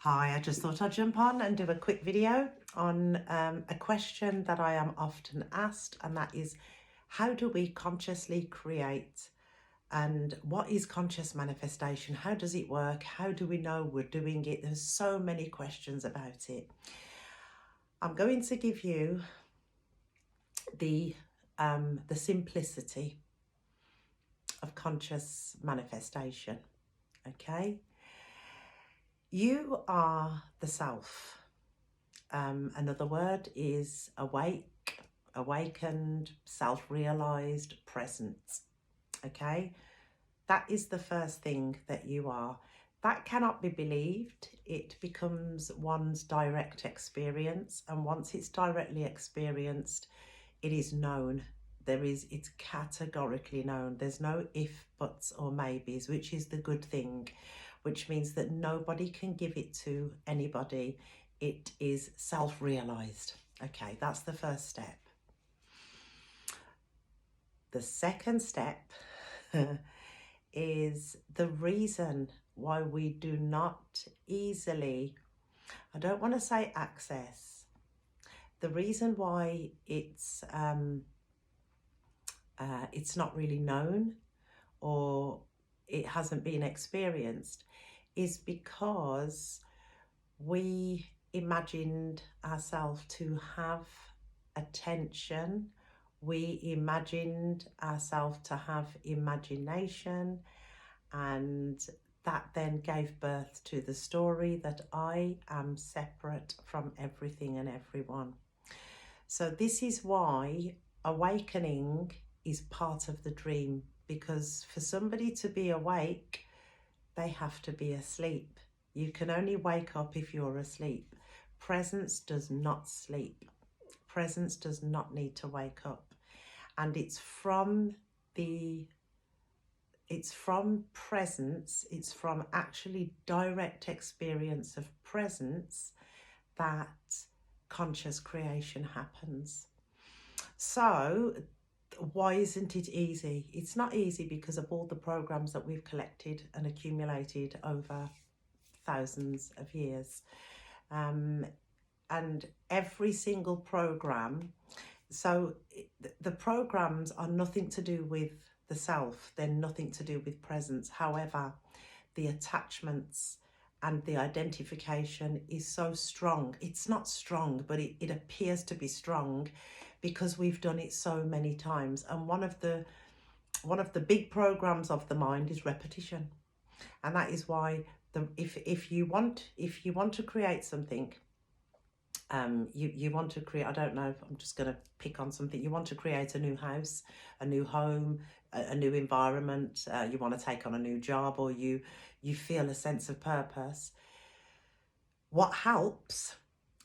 Hi, I just thought I'd jump on and do a quick video on a question that I am often asked, and that is, how do we consciously create? And what is conscious manifestation? How does it work? How do we know we're doing it? There's so many questions about it. I'm going to give you the simplicity of conscious manifestation. Okay, you are the self. Another word is awake, awakened, self-realized, present. Okay, that is the first thing that you are. That cannot be believed. It becomes one's direct experience, and once it's directly experienced, it is known. It's categorically known. There's no if, buts, or maybes, which is the good thing, which means that nobody can give it to anybody. It is self-realized. Okay, that's the first step. The second step is the reason why we do not easily, I don't want to say access, the reason why it's not really known or it hasn't been experienced is because we imagined ourselves to have attention. We imagined ourselves to have imagination, and that then gave birth to the story that I am separate from everything and everyone. So this is why awakening is part of the dream, because for somebody to be awake, they have to be asleep. You can only wake up if you're asleep. Presence does not sleep. Presence does not need to wake up. And it's from presence, it's from actually direct experience of presence that conscious creation happens. So why isn't it easy? It's not easy because of all the programs that we've collected and accumulated over thousands of years. And every single program, so the programs are nothing to do with the self, they're nothing to do with presence. However, the attachments and the identification is so strong. It's not strong, but it appears to be strong because we've done it so many times. And one of the big programs of the mind is repetition. And that is why if you want to create something, you want to create, I don't know, I'm just going to pick on something. You want to create a new house, a new home, a new environment, you want to take on a new job, or you feel a sense of purpose. What helps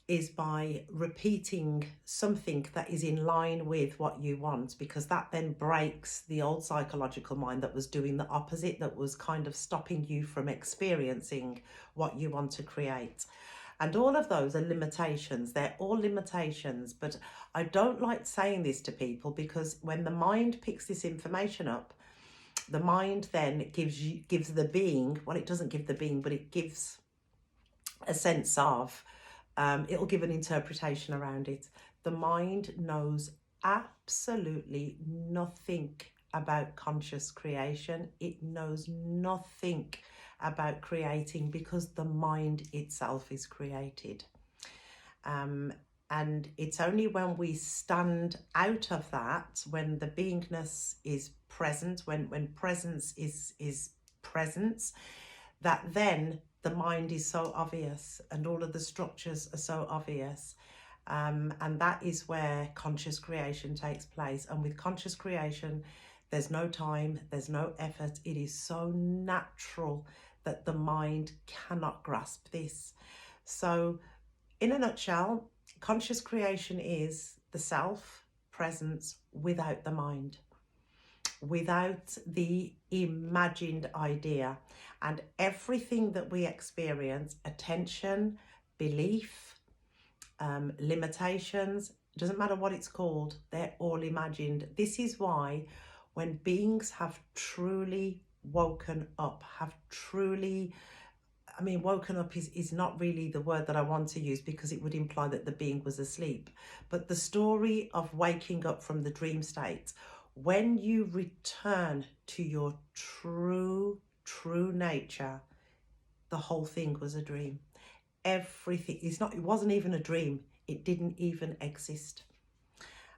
is by repeating something that is in line with what you want, because that then breaks the old psychological mind that was doing the opposite, that was kind of stopping you from experiencing what you want to create. And all of those are limitations. They're all limitations, but I don't like saying this to people, because when the mind picks this information up, the mind then gives the being, well, it doesn't give the being, but it gives a sense of, it'll give an interpretation around it. The mind knows absolutely nothing about conscious creation. It knows nothing about creating, because the mind itself is created. And it's only when we stand out of that, when the beingness is present, when presence is presence, that then the mind is so obvious and all of the structures are so obvious. And that is where conscious creation takes place. And with conscious creation, there's no time, there's no effort. It is so natural that the mind cannot grasp this. So in a nutshell, conscious creation is the self presence without the mind, without the imagined idea. And everything that we experience, attention, belief, limitations, it doesn't matter what it's called, they're all imagined. This is why when beings have truly woken up, have truly I mean, woken up is not really the word that I want to use, because it would imply that the being was asleep. But the story of waking up from the dream state, when you return to your true nature, the whole thing was a dream. Everything is not, it wasn't even a dream. It didn't even exist.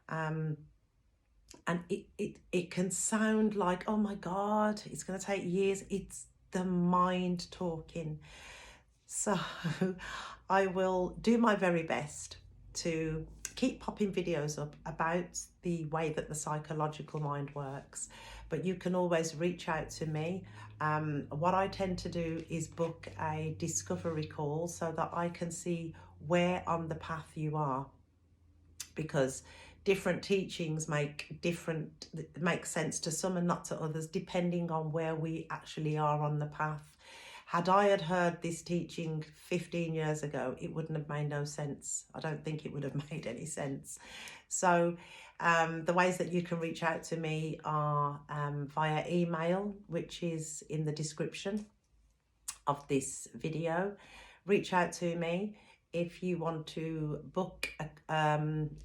And it can sound like, oh my God, it's going to take years. It's the mind talking. So I will do my very best to keep popping videos up about the way that the psychological mind works, but you can always reach out to me. What I tend to do is book a discovery call so that I can see where on the path you are, because different teachings make sense to some and not to others, depending on where we actually are on the path. Had I had heard this teaching 15 years ago, it wouldn't have made no sense. I don't think it would have made any sense. So the ways that you can reach out to me are via email, which is in the description of this video. Reach out to me. If you want to book,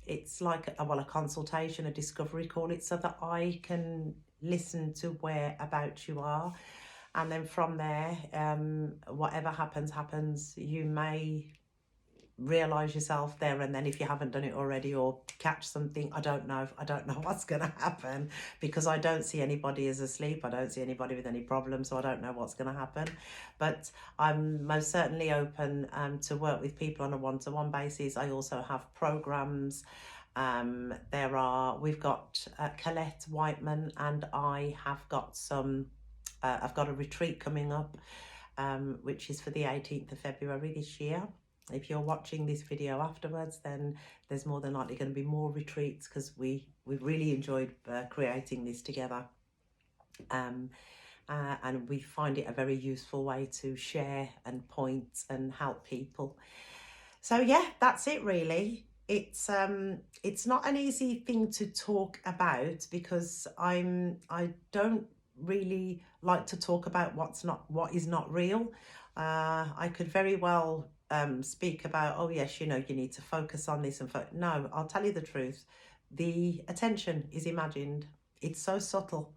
it's like a consultation, a discovery call, it's so that I can listen to whereabouts you are. And then from there, whatever happens. You may realise yourself there and then, if you haven't done it already, or catch something. I don't know what's going to happen, because I don't see anybody as asleep. I don't see anybody with any problems, so I don't know what's going to happen. But I'm most certainly open to work with people on a one-to-one basis. I also have programs. We've got Colette Whiteman, and I have got some I've got a retreat coming up, which is for the 18th of February this year. If you're watching this video afterwards, then there's more than likely going to be more retreats, because we really enjoyed creating this together. And we find it a very useful way to share and point and help people. So yeah, that's it really. It's not an easy thing to talk about, because I don't really like to talk about what is not real. I could very well speak about, oh yes, you need to focus on this, and no, I'll tell you the truth. The attention is imagined. It's so subtle.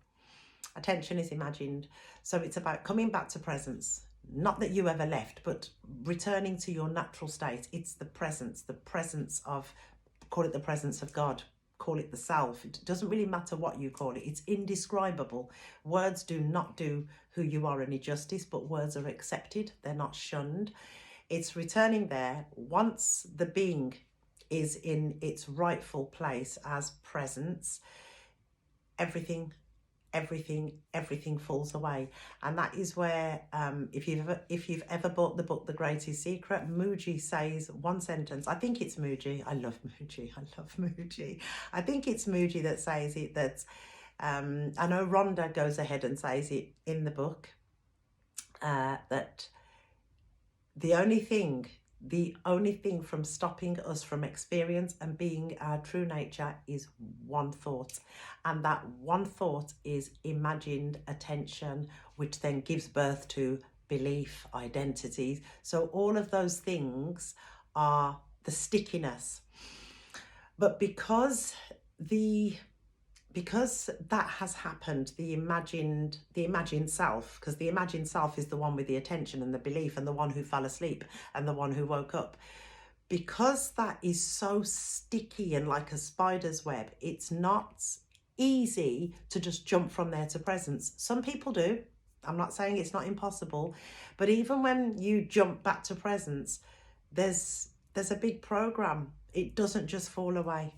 Attention is imagined. So it's about coming back to presence. Not that you ever left, but returning to your natural state. It's the presence of, call it the presence of God, call it the self. It doesn't really matter what you call it. It's indescribable. Words do not do who you are any justice, but words are accepted. They're not shunned. It's returning there. Once the being is in its rightful place as presence, everything falls away. And that is where, if you've ever bought the book The Greatest Secret, Mooji says one sentence. I think it's Mooji. I love Mooji. I think it's Mooji that says it, that I know Rhonda goes ahead and says it in the book, that the only thing from stopping us from experience and being our true nature is one thought. And that one thought is imagined attention, which then gives birth to belief, identities. So all of those things are the stickiness. But because that has happened, the imagined self, because the imagined self is the one with the attention and the belief, and the one who fell asleep and the one who woke up, because that is so sticky and like a spider's web, it's not easy to just jump from there to presence. Some people do. I'm not saying it's not impossible, but even when you jump back to presence, there's a big program. It doesn't just fall away.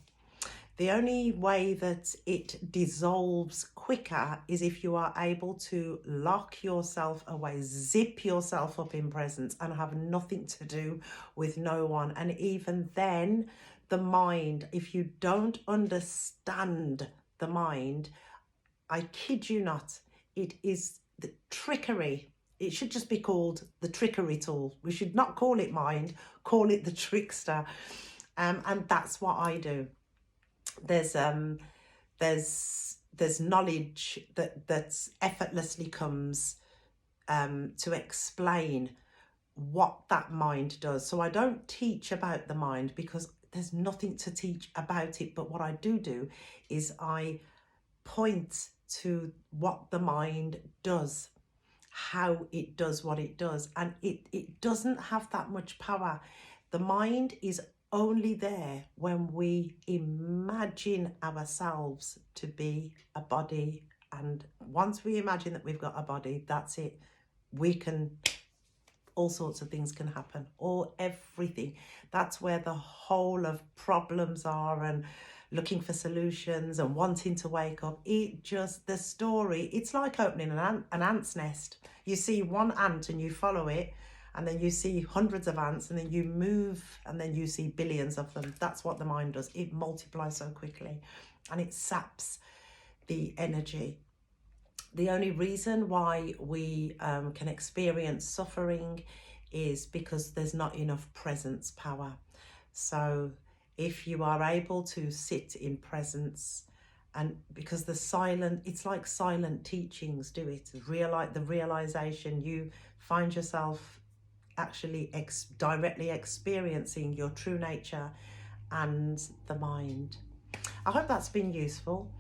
The only way that it dissolves quicker is if you are able to lock yourself away, zip yourself up in presence, and have nothing to do with no one. And even then, the mind, if you don't understand the mind, I kid you not, it is the trickery. It should just be called the trickery tool. We should not call it mind, call it the trickster. And that's what I do. There's knowledge that effortlessly comes to explain what that mind does. So I don't teach about the mind because there's nothing to teach about it. But what I do is I point to what the mind does, how it does what it does. And it doesn't have that much power. The mind is only there when we imagine ourselves to be a body. And once we imagine that we've got a body, that's it. We can, all sorts of things can happen, or everything. That's where the whole of problems are, and looking for solutions and wanting to wake up. It just, the story, it's like opening an ant's nest. You see one ant and you follow it, and then you see hundreds of ants, and then you move, and then you see billions of them. That's what the mind does. It multiplies so quickly, and it saps the energy. The only reason why we can experience suffering is because there's not enough presence power. So if you are able to sit in presence, and because the silent, it's like silent teachings do it, the realization, you find yourself actually directly experiencing your true nature and the mind. I hope that's been useful.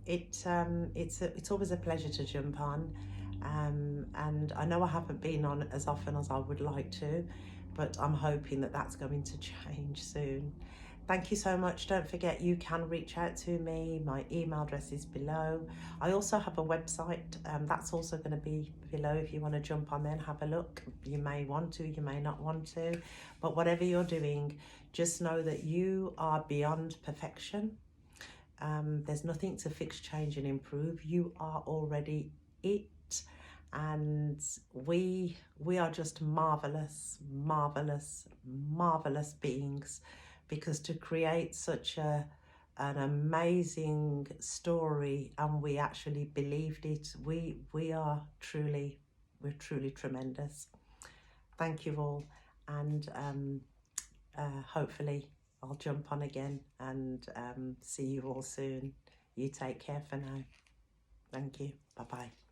It's always a pleasure to jump on, and I know I haven't been on as often as I would like to, but I'm hoping that that's going to change soon. Thank you so much. Don't forget, you can reach out to me. My email address is below. I also have a website, that's also going to be below if you want to jump on there and have a look. You may want to, you may not want to, but whatever you're doing, just know that you are beyond perfection. There's nothing to fix, change and improve. You are already it, and we are just marvelous beings, because to create such an amazing story, and we actually believed it, we're truly tremendous. Thank you all, and hopefully I'll jump on again, and see you all soon. You take care for now. Thank you. Bye-bye.